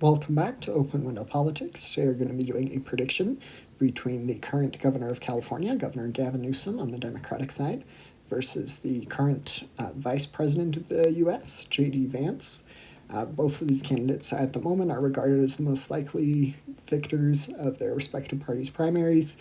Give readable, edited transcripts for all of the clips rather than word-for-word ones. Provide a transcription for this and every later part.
Welcome back to Open Window Politics. Today we're going to be doing a prediction between the current governor of California, Governor Gavin Newsom on the Democratic side, versus the current Vice President of the U.S., J.D. Vance. Both of these candidates at the moment are regarded as the most likely victors of their respective parties' primaries.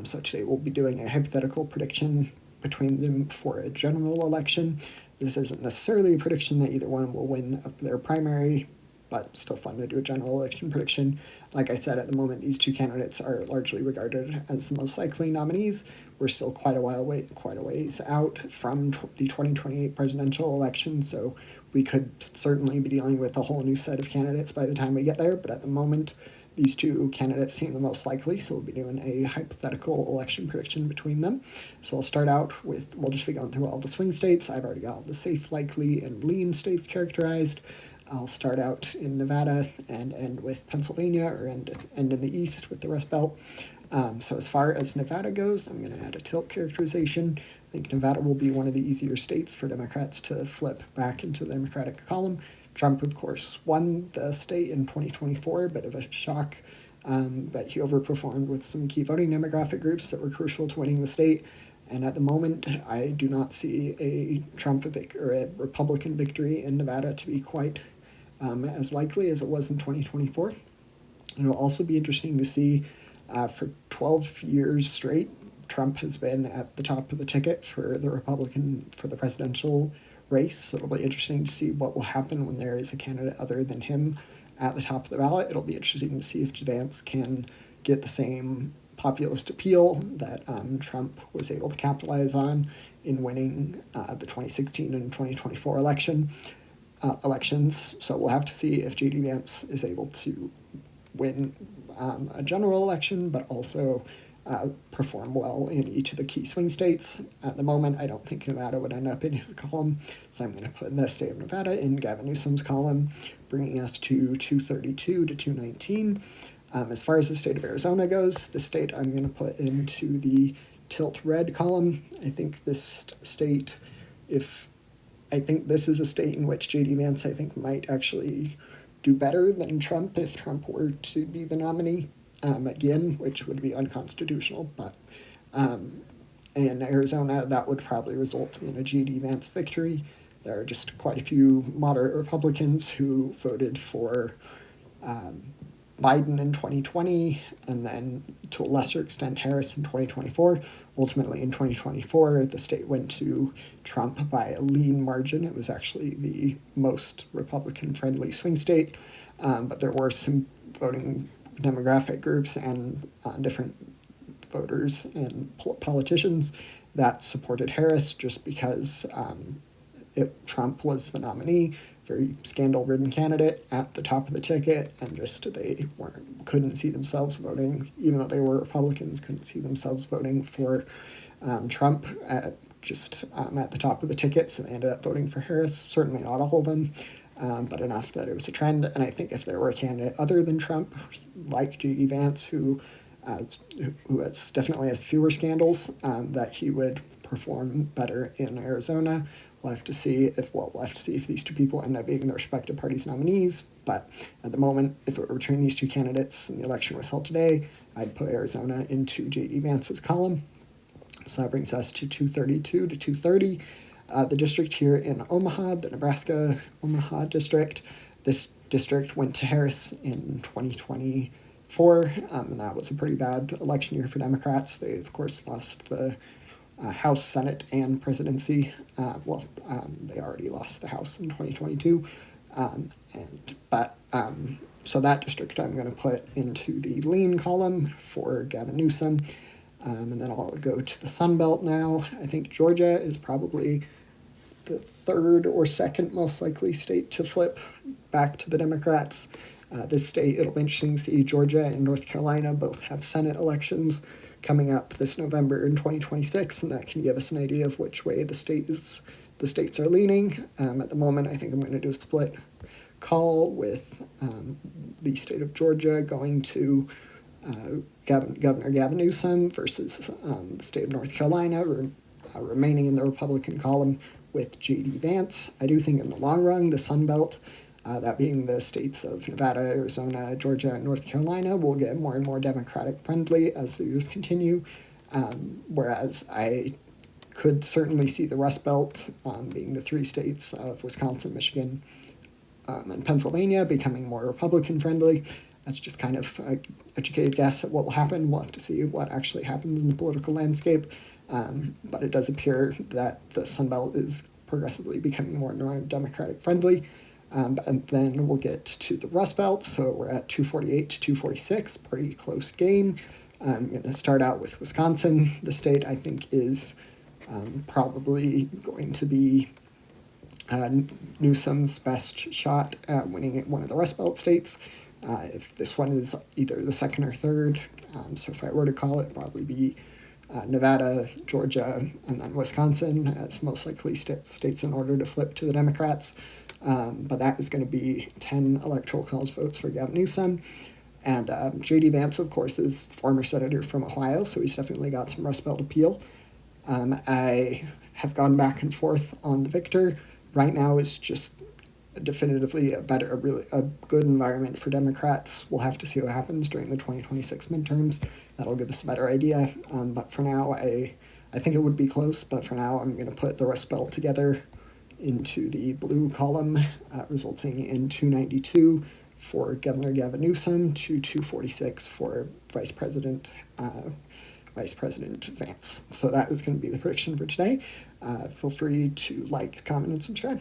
So today we'll be doing a hypothetical prediction between them for a general election. This isn't necessarily a prediction that either one will win their primary, but still fun to do a general election prediction. Like I said, at the moment, these two candidates are largely regarded as the most likely nominees. We're still quite a ways out from the 2028 presidential election, so we could certainly be dealing with a whole new set of candidates by the time we get there, but at the moment, these two candidates seem the most likely, so we'll be doing a hypothetical election prediction between them. So I'll start out with, we'll just be going through all the swing states. I've already got all the safe, likely, and lean states characterized. I'll start out in Nevada and end with Pennsylvania, or end in the East with the Rust Belt. So as far as Nevada goes, I'm going to add a tilt characterization. I think Nevada will be one of the easier states for Democrats to flip back into the Democratic column. Trump, of course, won the state in 2024, bit of a shock, but he overperformed with some key voting demographic groups that were crucial to winning the state. And at the moment, I do not see a a Republican victory in Nevada to be quite as likely as it was in 2024. It'll also be interesting to see for 12 years straight, Trump has been at the top of the ticket for the presidential race. So it'll be interesting to see what will happen when there is a candidate other than him at the top of the ballot. It'll be interesting to see if Vance can get the same populist appeal that Trump was able to capitalize on in winning the 2016 and 2024 elections. So we'll have to see if J.D. Vance is able to win a general election, but also perform well in each of the key swing states. At the moment, I don't think Nevada would end up in his column, so I'm going to put the state of Nevada in Gavin Newsom's column, bringing us to 232 to 219. As far as the state of Arizona goes, the state I'm going to put into the tilt red column. I think this state, I think this is a state in which J.D. Vance, I think, might actually do better than Trump if Trump were to be the nominee again, which would be unconstitutional. But in Arizona, that would probably result in a J.D. Vance victory. There are just quite a few moderate Republicans who voted for Biden in 2020, and then to a lesser extent Harris in 2024. Ultimately, in 2024, the state went to Trump by a lean margin. It was actually the most Republican-friendly swing state, but there were some voting demographic groups and different voters and politicians that supported Harris just because Trump was the nominee. Very scandal-ridden candidate at the top of the ticket, and just they couldn't see themselves voting, even though they were Republicans, couldn't see themselves voting for Trump at the top of the ticket, so they ended up voting for Harris. Certainly not all of them, but enough that it was a trend. And I think if there were a candidate other than Trump, like J.D. Vance, who definitely has fewer scandals, that he would perform better in Arizona. We'll have to see if these two people end up being their respective parties' nominees. But at the moment, if it were between these two candidates and the election was held today, I'd put Arizona into J.D. Vance's column. So that brings us to 232 to 230. The district here in Omaha, the Nebraska Omaha district, this district went to Harris in 2024, and that was a pretty bad election year for Democrats. They, of course, lost the House, Senate, and presidency. They already lost the House in 2022. So that district I'm going to put into the lean column for Gavin Newsom. And then I'll go to the Sun Belt now. I think Georgia is probably the third or second most likely state to flip back to the Democrats. This state, it'll be interesting to see. Georgia and North Carolina both have Senate elections coming up this November in 2026, and that can give us an idea of which way the states are leaning. At the moment, I think I'm going to do a split call with the state of Georgia going to Governor Gavin Newsom versus the state of North Carolina remaining in the Republican column with J.D. Vance. I do think in the long run, the Sun Belt that being the states of Nevada, Arizona, Georgia, and North Carolina, will get more and more Democratic friendly as the years continue. Whereas I could certainly see the Rust Belt, being the three states of Wisconsin, Michigan, and Pennsylvania, becoming more Republican friendly. That's just kind of an educated guess at what will happen. We'll have to see what actually happens in the political landscape. But it does appear that the Sun Belt is progressively becoming more and more Democratic friendly. And then we'll get to the Rust Belt. So we're at 248 to 246, pretty close game. I'm going to start out with Wisconsin. The state I think is probably going to be Newsom's best shot at winning one of the Rust Belt states. If this one is either the second or third, so if I were to call it, probably be Nevada, Georgia, and then Wisconsin as most likely states in order to flip to the Democrats. But that is going to be 10 electoral college votes for Gavin Newsom. And J.D. Vance, of course, is former senator from Ohio, so he's definitely got some Rust Belt appeal. I have gone back and forth on the victor. Right now is just definitively a good environment for Democrats. We'll have to see what happens during the 2026 midterms. That'll give us a better idea. But for now, I think it would be close, but for now I'm going to put the Rust Belt together into the blue column, resulting in 292 for Governor Gavin Newsom to 246 for Vice President Vance. So that is going to be the prediction for today. Feel free to like, comment, and subscribe.